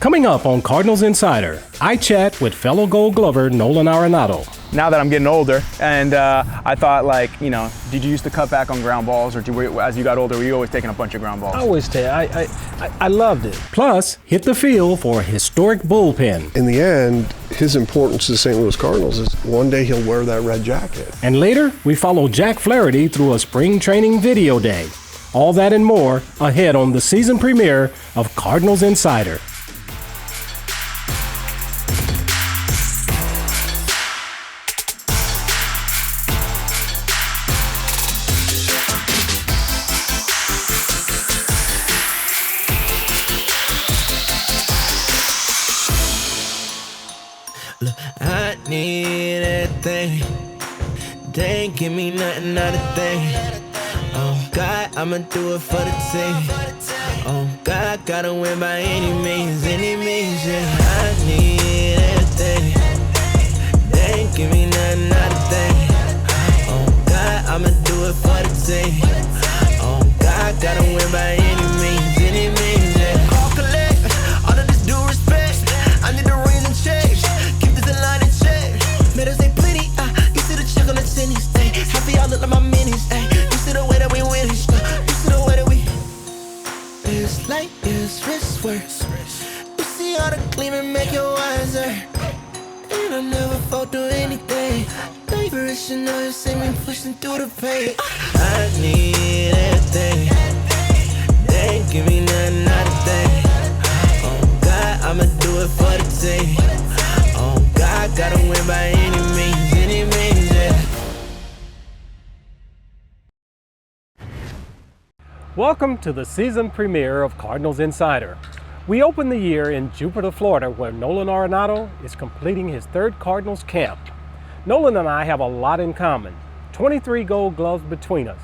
Coming up on Cardinals Insider, I chat with fellow Gold Glover Nolan Arenado. Now that I'm getting older, and I thought, like, you know, did you used to cut back on ground balls, or as you got older, were you always taking a bunch of ground balls? I always did. I loved it. Plus, hit the field for a historic bullpen. In the end, his importance to the St. Louis Cardinals is one day he'll wear that red jacket. And later, we follow Jack Flaherty through a spring training video day. All that and more ahead on the season premiere of Cardinals Insider. I need everything. They ain't give me nothing, not a thing. Oh God, I'ma do it for the team. Oh God, gotta win by any means, yeah. I need everything. They ain't give me nothing, not a thing. Oh God, I'ma do it for the team. Oh God, gotta win by any means, yeah. Call collect, all of this due respect. I need the rings and checks. Keep this in line and check. Matters they plenty, you see the check on the tennies, ayy. Half of y'all look like my minis, ayy. You see the way that we win, you see the way that we. It's like it's wrist work. You see all the gleaming make you wiser. And I never fall through anything. Favorite, you know you see me pushing through the pain. I need everything. They ain't give me nothing, not a thing. Oh God, I'ma do it for the team. Oh God, gotta win by any means, yeah. Welcome to the season premiere of Cardinals Insider. We open the year in Jupiter, Florida, where Nolan Arenado is completing his third Cardinals camp. Nolan and I have a lot in common, 23 gold gloves between us.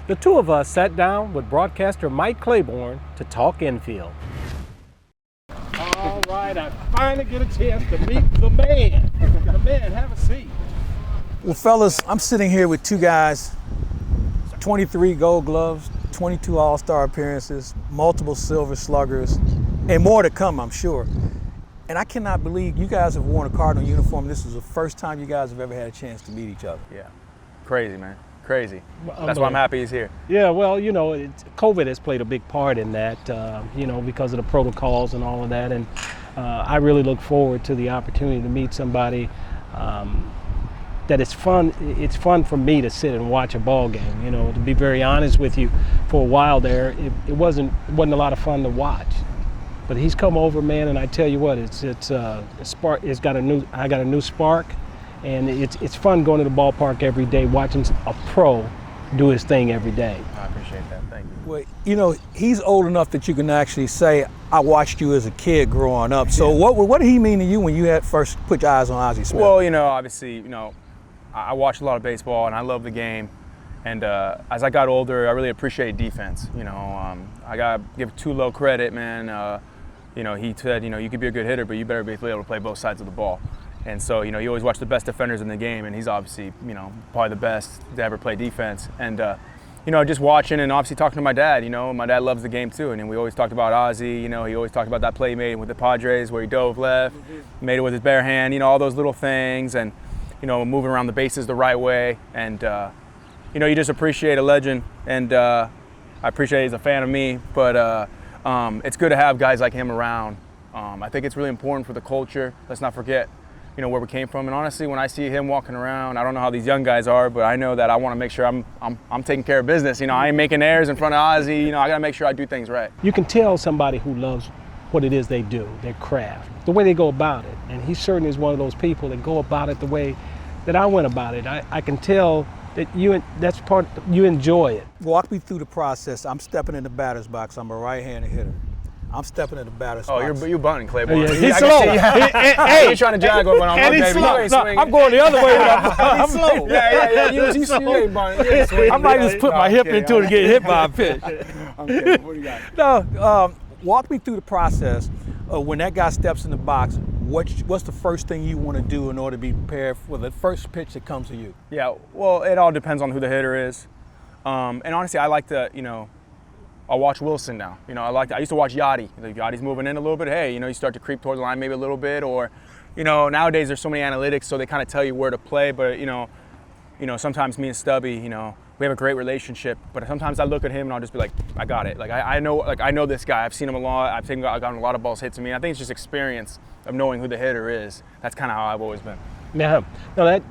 The two of us sat down with broadcaster Mike Claiborne to talk Infield. All right, I finally get a chance to meet the man. The man, have a seat. Well, fellas, I'm sitting here with two guys, 23 gold gloves, 22 all-star appearances, multiple silver sluggers, and more to come, I'm sure. And I cannot believe you guys have worn a Cardinal uniform. This is the first time you guys have ever had a chance to meet each other. Yeah, crazy, man, crazy. That's why I'm happy he's here. Yeah, well, you know, COVID has played a big part in that, you know, because of the protocols and all of that. And I really look forward to the opportunity to meet somebody that it's fun. It's fun for me to sit and watch a ball game. You know, to be very honest with you, for a while there, it wasn't a lot of fun to watch. But he's come over, man, and I tell you what, it's a spark. I got a new spark, and it's fun going to the ballpark every day, watching a pro do his thing every day. I appreciate that. Thank you. Well, you know, he's old enough that you can actually say, I watched you as a kid growing up. So what did he mean to you when you had first put your eyes on Ozzie Smith? Well, you know, obviously, you know, I watched a lot of baseball, and I love the game. And as I got older, I really appreciated defense. You know, I got to give Tulo credit, man. You know, he said, you know, you could be a good hitter, but you better be able to play both sides of the ball. And so, you know, you always watch the best defenders in the game, and he's obviously, you know, probably the best to ever play defense. And, you know, just watching and obviously talking to my dad, you know, my dad loves the game too. And we always talked about Ozzie, you know, he always talked about that play he made with the Padres where he dove left, made it with his bare hand, you know, all those little things. And, you know, moving around the bases the right way. And, you know, you just appreciate a legend. And I appreciate he's a fan of me. But it's good to have guys like him around. I think it's really important for the culture. Let's not forget, you know, where we came from. And honestly, when I see him walking around, I don't know how these young guys are, but I know that I want to make sure I'm taking care of business. You know, I ain't making errors in front of Ozzie. You know, I got to make sure I do things right. You can tell somebody who loves what it is they do, their craft, the way they go about it. And he certainly is one of those people that go about it the way that I went about it. I can tell that you enjoy it. Walk me through the process. I'm stepping in the batter's box. I'm a right-handed hitter. I'm stepping in the batter's box. Oh, you're bunting, Claiborne. Yeah, he's slow. Hey, you're trying to jag over on and my he's baby. slow. You ain't No, swinging. I'm going the other way. I'm slow. Yeah. You ain't bunting. You ain't swinging. I might just put my hip into it and get hit by a pitch. I'm kidding. What do you got? No, walk me through the process of when that guy steps in the box. What's the first thing you want to do in order to be prepared for the first pitch that comes to you? Yeah, well, it all depends on who the hitter is. And honestly, I like to, you know, I'll watch Wilson now. You know, I used to watch Yachty. Like Yachty's moving in a little bit. Hey, you know, you start to creep towards the line maybe a little bit, or, you know, nowadays there's so many analytics, so they kind of tell you where to play. But you know, sometimes me and Stubby, you know, we have a great relationship. But sometimes I look at him and I'll just be like, I got it. Like I know this guy. I've seen him a lot. I've gotten a lot of balls hit to me. I think it's just experience of knowing who the hitter is. That's kind of how I've always been. Yeah, no,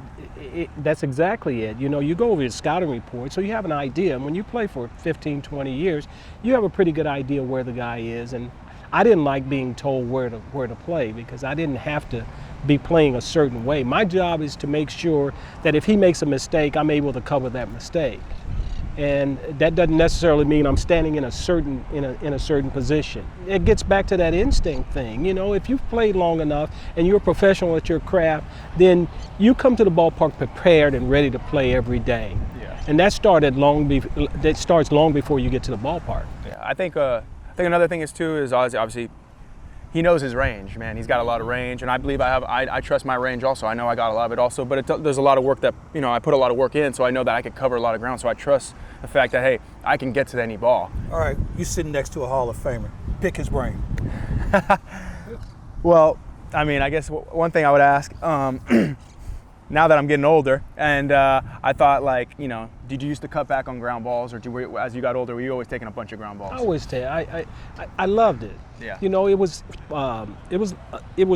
that's exactly it. You know, you go over your scouting report, so you have an idea. And when you play for 15, 20 years, you have a pretty good idea where the guy is. And I didn't like being told where to play, because I didn't have to be playing a certain way. My job is to make sure that if he makes a mistake, I'm able to cover that mistake. And that doesn't necessarily mean I'm standing in a certain position. It gets back to that instinct thing. You know, if you've played long enough and you're a professional at your craft, then you come to the ballpark prepared and ready to play every day. Yeah. And that starts long before you get to the ballpark. Yeah, I think another thing is too is Ozzie, obviously he knows his range, man. He's got a lot of range, and I believe I trust my range also. I know I got a lot of it also, but there's a lot of work that, you know, I put a lot of work in, so I know that I could cover a lot of ground. So I trust the fact that, hey, I can get to any ball. All right, you're sitting next to a Hall of Famer. Pick his brain. Well, I mean, I guess one thing I would ask, now that I'm getting older, and I thought, like, you know, did you used to cut back on ground balls, or as you got older, were you always taking a bunch of ground balls? I always take. I loved it. Yeah. You know, it was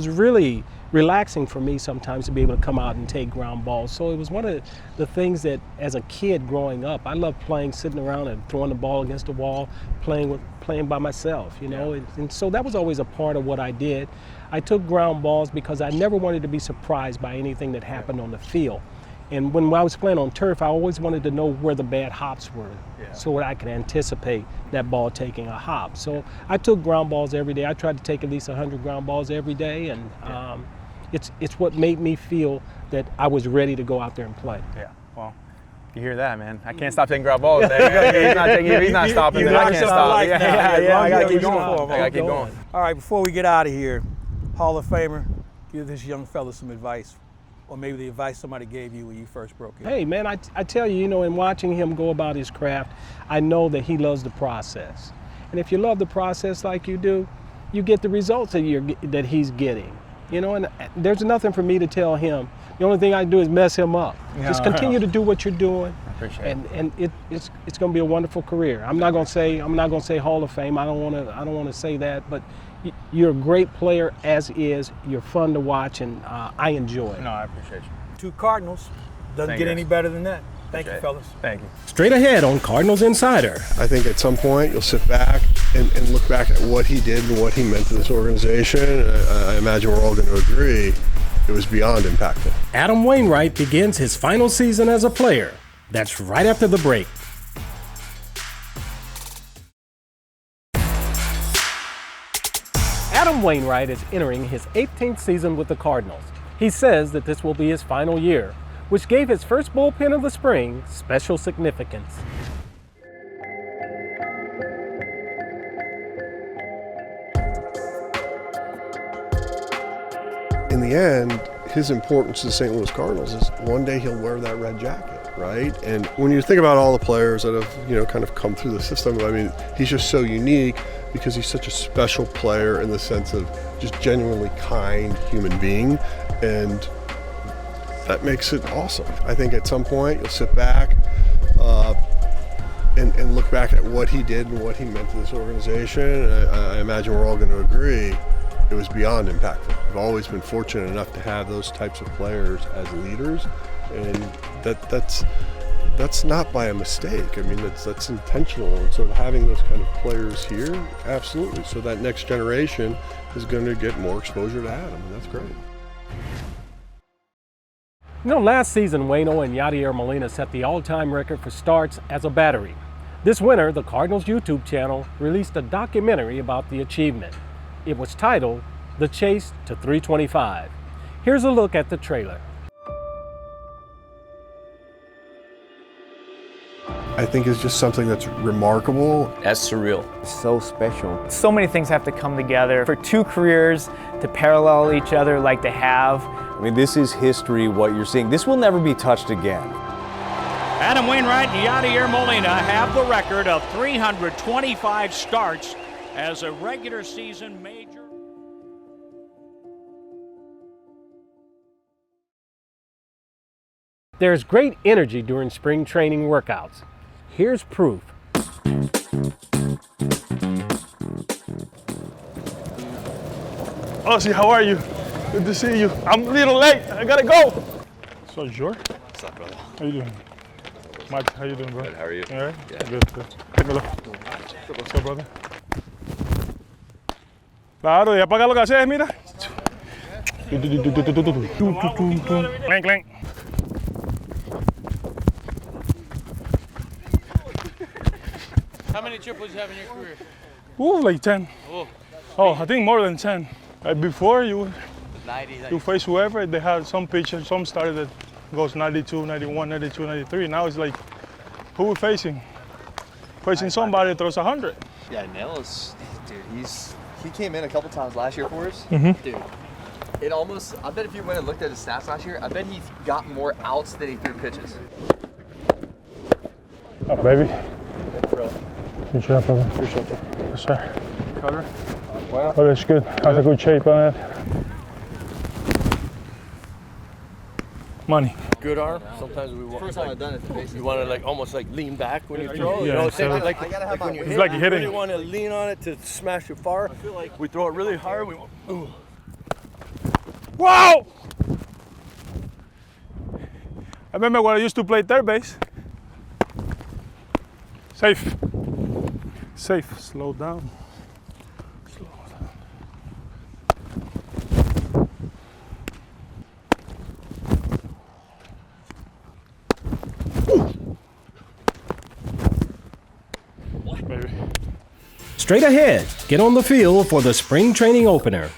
really relaxing for me sometimes to be able to come out and take ground balls. So it was one of the things that, as a kid growing up, I loved playing, sitting around and throwing the ball against the wall, playing by myself. You know, and so that was always a part of what I did. I took ground balls because I never wanted to be surprised by anything that happened on the field. And when I was playing on turf, I always wanted to know where the bad hops were, so that I could anticipate that ball taking a hop. So I took ground balls every day. I tried to take at least 100 ground balls every day, and it's what made me feel that I was ready to go out there and play. Yeah, well, you hear that, man. I can't stop taking ground balls. He's not stopping. You I can't stop. I gotta keep going. I gotta keep going. All right, before we get out of here, Hall of Famer, give this young fella some advice, or maybe the advice somebody gave you when you first broke in. Hey, man, I tell you, you know, in watching him go about his craft, I know that he loves the process. And if you love the process like you do, you get the results that he's getting. You know, and there's nothing for me to tell him. The only thing I do is mess him up. Just continue to do what you're doing. I appreciate it. And it's going to be a wonderful career. I'm not going to say Hall of Fame. I don't want to say that, but you're a great player as is. You're fun to watch, and I enjoy it. No, I appreciate you. 2 Cardinals. Doesn't get any better than that. Thank you, fellas. Thank you. Straight ahead on Cardinals Insider. I think at some point you'll sit back and look back at what he did and what he meant to this organization. I imagine we're all going to agree it was beyond impactful. Adam Wainwright begins his final season as a player. That's right after the break. Adam Wainwright is entering his 18th season with the Cardinals. He says that this will be his final year, which gave his first bullpen of the spring special significance. In the end, his importance to the St. Louis Cardinals is one day he'll wear that red jacket, right? And when you think about all the players that have, you know, kind of come through the system, I mean, he's just so unique because he's such a special player in the sense of just genuinely kind human being, and that makes it awesome. I think at some point you'll sit back and look back at what he did and what he meant to this organization, and I imagine we're all going to agree it was beyond impactful. I've always been fortunate enough to have those types of players as leaders, and that's not by a mistake. I mean, that's intentional. And so having those kind of players here, absolutely. So that next generation is going to get more exposure to Adam, and that's great. You know, last season, Waino and Wainwright and Molina set the all-time record for starts as a battery. This winter, the Cardinals YouTube channel released a documentary about the achievement. It was titled The Chase to 325. Here's a look at the trailer. I think it's just something that's remarkable. That's surreal. So special. So many things have to come together for 2 careers to parallel each other like they have. I mean, this is history, what you're seeing. This will never be touched again. Adam Wainwright and Yadier Molina have the record of 325 starts as a regular season major. There's great energy during spring training workouts. Here's proof. Ozzie, how are you? Good to see you. I'm a little late. I gotta go. So, Jor? What's up, brother? How you doing? Mike, how you doing, bro? Good, how are you? All right? Yeah. Good. Take a look. What's up, brother? Claro, y apaga lo que haces, mira. Clink, clink. How many triples you have in your career? Ooh, like 10. Oh, I think more than 10. Before you 90. face whoever, they had some pitchers, some started that goes 92, 91, 92, 93. Now it's like, who we facing? Facing somebody that throws 100. Yeah, Nail is, dude, he came in a couple times last year for us. Mhm. Dude, it almost, I bet if you went and looked at his stats last year, I bet he got more outs than he threw pitches. Up, baby. Bro. Good job, brother. Appreciate it. Yes, sir. Carter? Oh, that's good. Has a good shape on it. Money. Good arm. Sometimes we want. First time I've done it to bases. You want to like almost like lean back when you throw. Yeah, you know, so like I gotta have when my you weight. It's like you're hitting. really want to lean on it to smash it far. I feel like We throw it really hard. We want, ooh. Wow! I remember when I used to play third base. Safe. Safe. Slow down. Slow down. Baby. Straight ahead, get on the field for the spring training opener.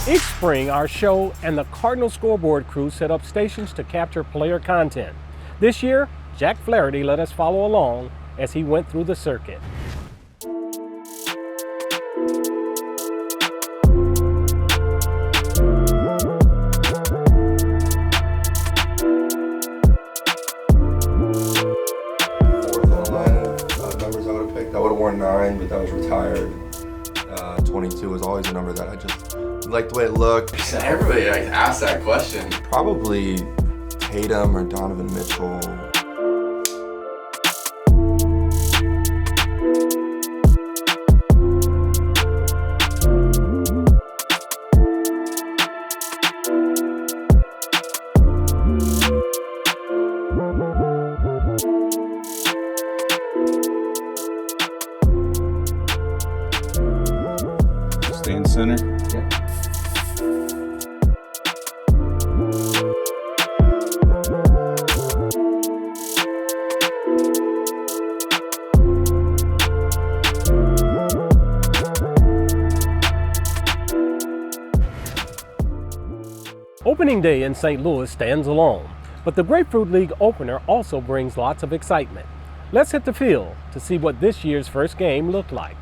Each spring, our show and the Cardinals scoreboard crew set up stations to capture player content. This year, Jack Flaherty let us follow along as he went through the circuit. Numbers I would have picked. I would have worn 9, but that was retired. 22 was always a number that I just liked the way it looked. everybody asked that question. Probably Tatum or Donovan Mitchell. Stay in center. Yeah. Opening day in St. Louis stands alone, but the Grapefruit League opener also brings lots of excitement. Let's hit the field to see what this year's first game looked like.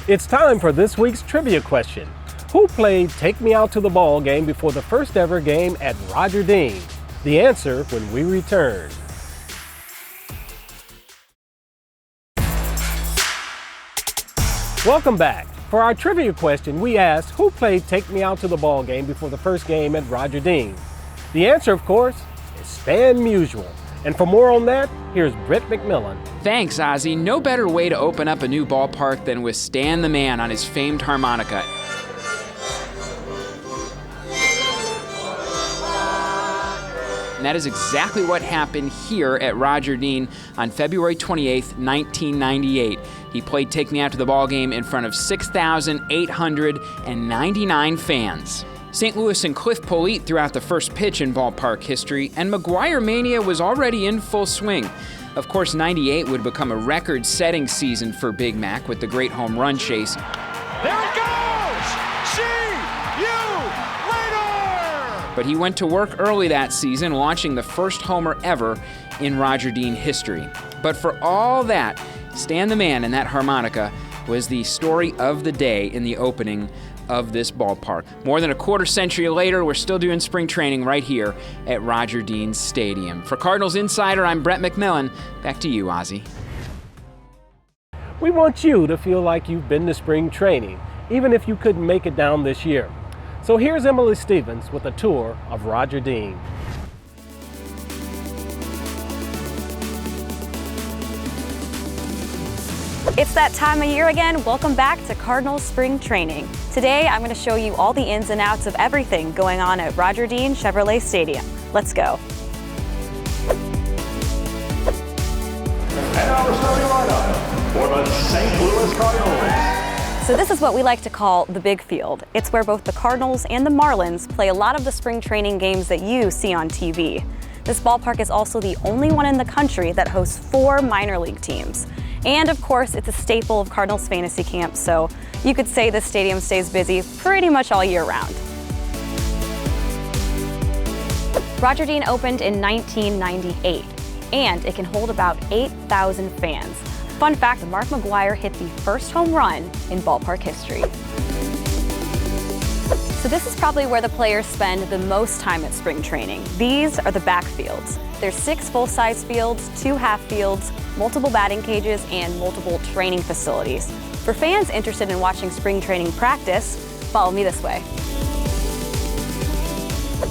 It's time for this week's trivia question. Who played Take Me Out to the Ball game before the first ever game at Roger Dean? The answer when we return. Welcome back. For our trivia question, we asked who played Take Me Out to the Ball game before the first game at Roger Dean? The answer, of course, is Stan Musial. And for more on that, here's Brett McMillan. Thanks, Ozzie. No better way to open up a new ballpark than with Stan the Man on his famed harmonica. And that is exactly what happened here at Roger Dean on February 28th, 1998. He played Take Me Out to the Ball game in front of 6,899 fans. St. Louis and Cliff Polite threw out the first pitch in ballpark history, and McGuire mania was already in full swing. Of course, 98 would become a record-setting season for Big Mac with the great home run chase. There it goes! See you later! But he went to work early that season, launching the first homer ever in Roger Dean history. But for all that, Stan the Man and that harmonica was the story of the day in the opening of this ballpark. More than a quarter century later, we're still doing spring training right here at Roger Dean Stadium. For Cardinals Insider, I'm Brett McMillan. Back to you, Ozzie. We want you to feel like you've been to spring training, even if you couldn't make it down this year. So here's Emily Stevens with a tour of Roger Dean. It's that time of year again. Welcome back to Cardinals Spring Training. Today, I'm going to show you all the ins and outs of everything going on at Roger Dean Chevrolet Stadium. Let's go. And our starting lineup for the St. Louis Cardinals. So this is what we like to call the big field. It's where both the Cardinals and the Marlins play a lot of the spring training games that you see on TV. This ballpark is also the only one in the country that hosts 4 minor league teams. And of course, it's a staple of Cardinals fantasy camp, so you could say this stadium stays busy pretty much all year round. Roger Dean opened in 1998, and it can hold about 8,000 fans. Fun fact, Mark McGuire hit the first home run in ballpark history. So this is probably where the players spend the most time at spring training. These are the backfields. There's 6 full-size fields, 2 half fields, multiple batting cages, and multiple training facilities. For fans interested in watching spring training practice, follow me this way.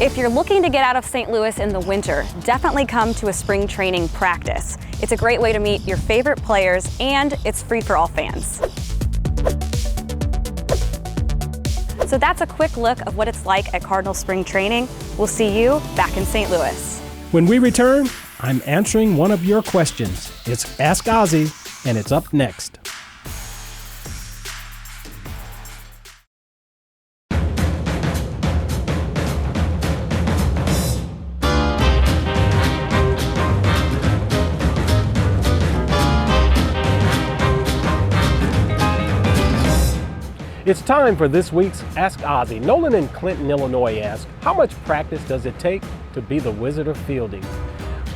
If you're looking to get out of St. Louis in the winter, definitely come to a spring training practice. It's a great way to meet your favorite players, and it's free for all fans. So that's a quick look of what it's like at Cardinal Spring Training. We'll see you back in St. Louis. When we return, I'm answering one of your questions. It's Ask Ozzie, and it's up next. It's time for this week's Ask Ozzie. Nolan in Clinton, Illinois asked, how much practice does it take to be the Wizard of Fielding?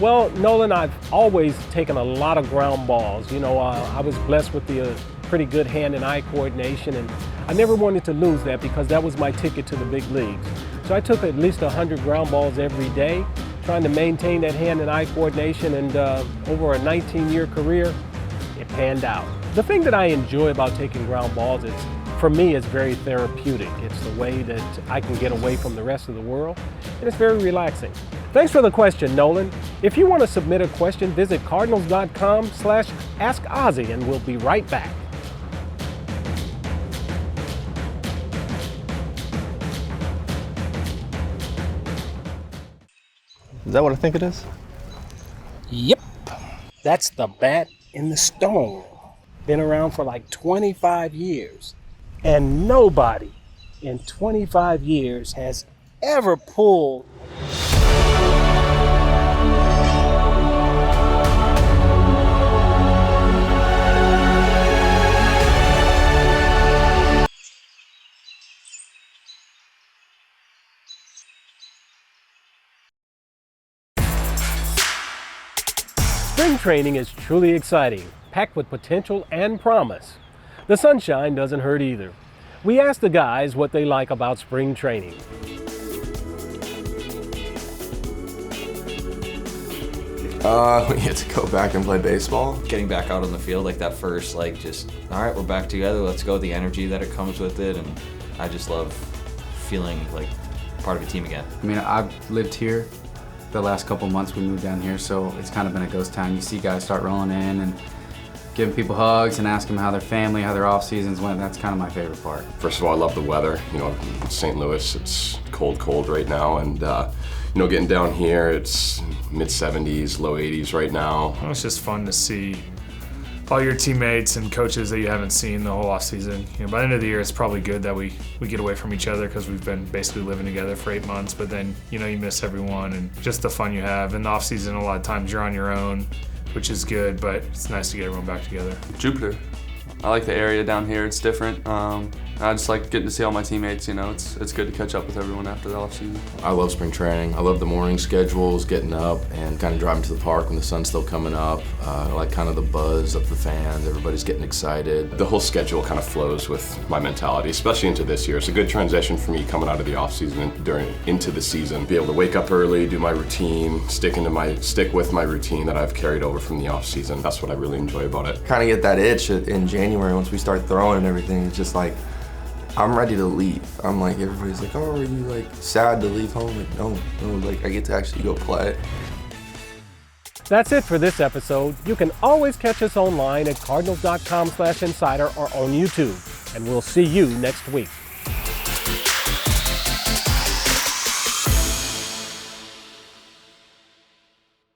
Well, Nolan, I've always taken a lot of ground balls. You know, I was blessed with the pretty good hand and eye coordination, and I never wanted to lose that because that was my ticket to the big leagues. So I took at least 100 ground balls every day, trying to maintain that hand and eye coordination, and over a 19-year career, it panned out. The thing that I enjoy about taking ground balls is, for me, it's very therapeutic. It's the way that I can get away from the rest of the world, and it's very relaxing. Thanks for the question, Nolan. If you want to submit a question, visit cardinals.com/askozzie, and we'll be right back. Is that what I think it is? Yep. That's the bat in the stone. Been around for like 25 years. And nobody in 25 years has ever pulled Spring training is truly exciting, packed with potential and promise. The sunshine doesn't hurt either. We asked the guys what they like about spring training. We get to go back and play baseball. Getting back out on the field, like that first, like just, all right, we're back together, let's go, the energy that it comes with it, and I just love feeling like part of a team again. I mean, I've lived here the last couple months. We moved down here, so it's kind of been a ghost town. You see guys start rolling in and giving people hugs and asking them how their family, how their off seasons went. That's kind of my favorite part. First of all, I love the weather. You know, in St. Louis, it's cold right now, and getting down here, it's mid-70s, low 80s right now. It's just fun to see all your teammates and coaches that you haven't seen the whole offseason. By the end of the year, it's probably good that we get away from each other because we've been basically living together for 8 months, but then, you miss everyone and just the fun you have. In the offseason, a lot of times you're on your own, which is good, but it's nice to get everyone back together. Jupiter. I like the area down here. It's different. I just like getting to see all my teammates. It's good to catch up with everyone after the offseason. I love spring training. I love the morning schedules, getting up and kind of driving to the park when the sun's still coming up. I like kind of the buzz of the fans. Everybody's getting excited. The whole schedule kind of flows with my mentality, especially into this year. It's a good transition for me coming out of the off season into the season. Be able to wake up early, do my routine, stick with my routine that I've carried over from the off season. That's what I really enjoy about it. Kind of get that itch in January once we start throwing and everything. It's just like, I'm ready to leave. I'm like, everybody's like, oh, are you like sad to leave home? Like, no, like I get to actually go play. That's it for this episode. You can always catch us online at cardinals.com/insider or on YouTube. And we'll see you next week.